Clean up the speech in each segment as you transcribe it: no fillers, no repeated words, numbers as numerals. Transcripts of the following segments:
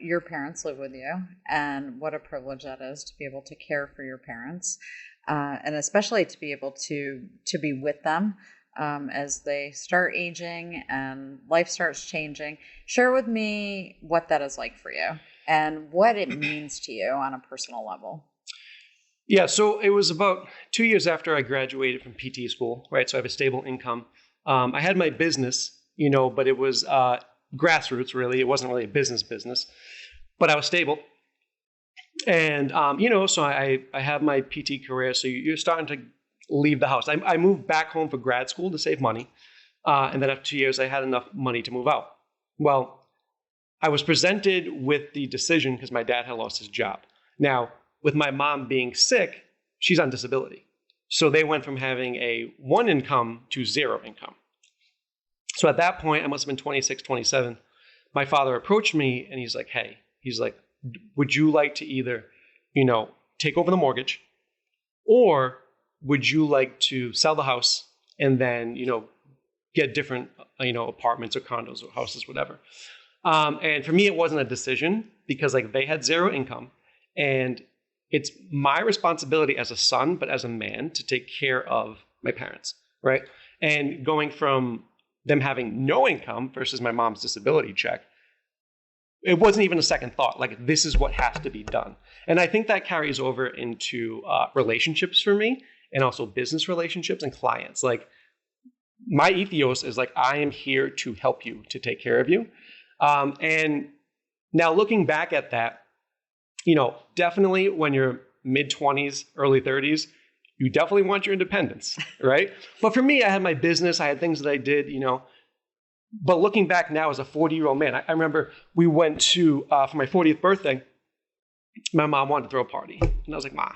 your parents live with you, and what a privilege that is to be able to care for your parents, and especially to be able to be with them as they start aging and life starts changing. Share with me what that is like for you and what it means to you on a personal level. Yeah, so it was about 2 years after I graduated from PT school, right? So I have a stable income. I had my business, but it was grassroots, really. It wasn't really a business, but I was stable. And, so I have my PT career. So you're starting to leave the house. I moved back home for grad school to save money. And then after 2 years, I had enough money to move out. Well, I was presented with the decision because my dad had lost his job. Now, with my mom being sick, she's on disability. So they went from having a one income to zero income. So at that point, I must have been 26, 27. My father approached me and he's like, would you like to either, take over the mortgage, or would you like to sell the house and then, get different, apartments or condos or houses, whatever. And for me, it wasn't a decision because they had zero income, and it's my responsibility as a son, but as a man, to take care of my parents, right? And going from them having no income versus my mom's disability check, it wasn't even a second thought. This is what has to be done. And I think that carries over into relationships for me, and also business relationships and clients. My ethos is I am here to help you, to take care of you. And now looking back at that, definitely when you're mid-20s, early 30s, you definitely want your independence, right? But for me, I had my business. I had things that I did, But looking back now as a 40-year-old man, I remember we went to, for my 40th birthday, my mom wanted to throw a party. And I was like, Ma,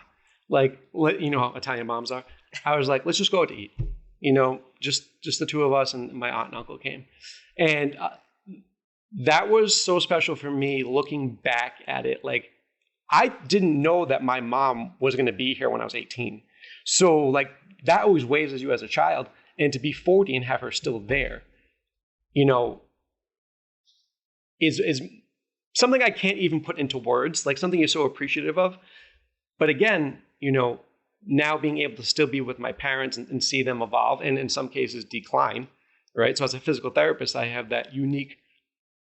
you know how Italian moms are. I was like, let's just go out to eat. Just the two of us, and my aunt and uncle came. And that was so special for me looking back at it. I didn't know that my mom was going to be here when I was 18. So that always weighs as you as a child. And to be 40 and have her still there, is something I can't even put into words, something you're so appreciative of. But again, now being able to still be with my parents and see them evolve and in some cases decline, right? So as a physical therapist, I have that unique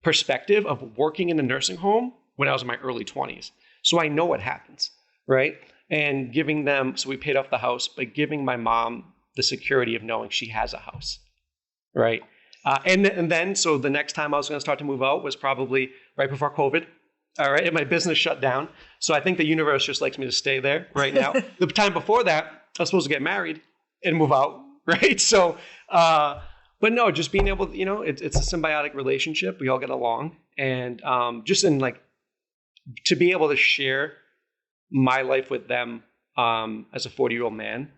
perspective of working in a nursing home when I was in my early 20s. So I know what happens, right? And giving them, so we paid off the house, but giving my mom the security of knowing she has a house, right? And then, so the next time I was going to start to move out was probably right before COVID. All right. And my business shut down. So I think the universe just likes me to stay there right now. The time before that, I was supposed to get married and move out. Right. So, but no, just being able to, it's a symbiotic relationship. We all get along. And just in to be able to share my life with them as a 40-year-old man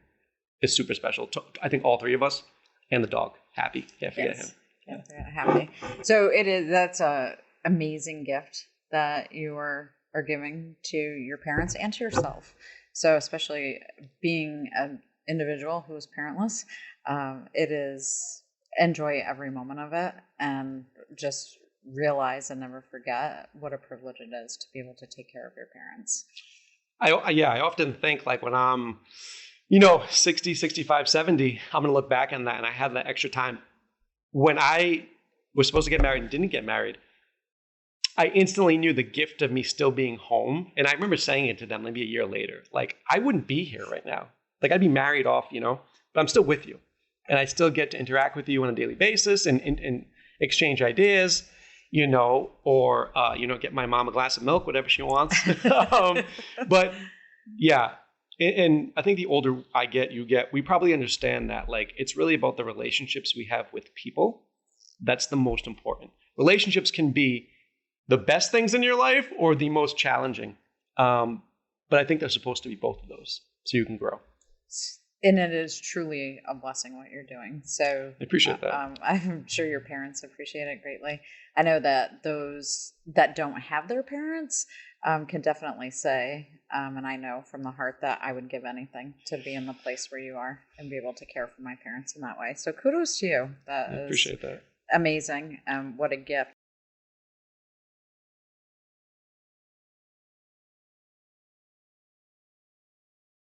is super special. I think all three of us, and the dog, Happy. Can't forget him. Can't forget Happy. So that's a amazing gift that you are giving to your parents and to yourself. So especially being an individual who is parentless, it is enjoy every moment of it and just realize and never forget what a privilege it is to be able to take care of your parents. I often think when I'm 60, 65, 70, I'm going to look back on that, and I had that extra time. When I was supposed to get married and didn't get married, I instantly knew the gift of me still being home. And I remember saying it to them maybe a year later, I wouldn't be here right now. I'd be married off, but I'm still with you. And I still get to interact with you on a daily basis and exchange ideas, or, get my mom a glass of milk, whatever she wants. But yeah. And I think the older I get, we probably understand that it's really about the relationships we have with people. That's the most important. Relationships can be the best things in your life or the most challenging. But I think they're supposed to be both of those so you can grow. And it is truly a blessing what you're doing. So I appreciate that. I'm sure your parents appreciate it greatly. I know that those that don't have their parents can definitely say, and I know from the heart that I would give anything to be in the place where you are and be able to care for my parents in that way. So kudos to you. I appreciate that. Amazing. What a gift.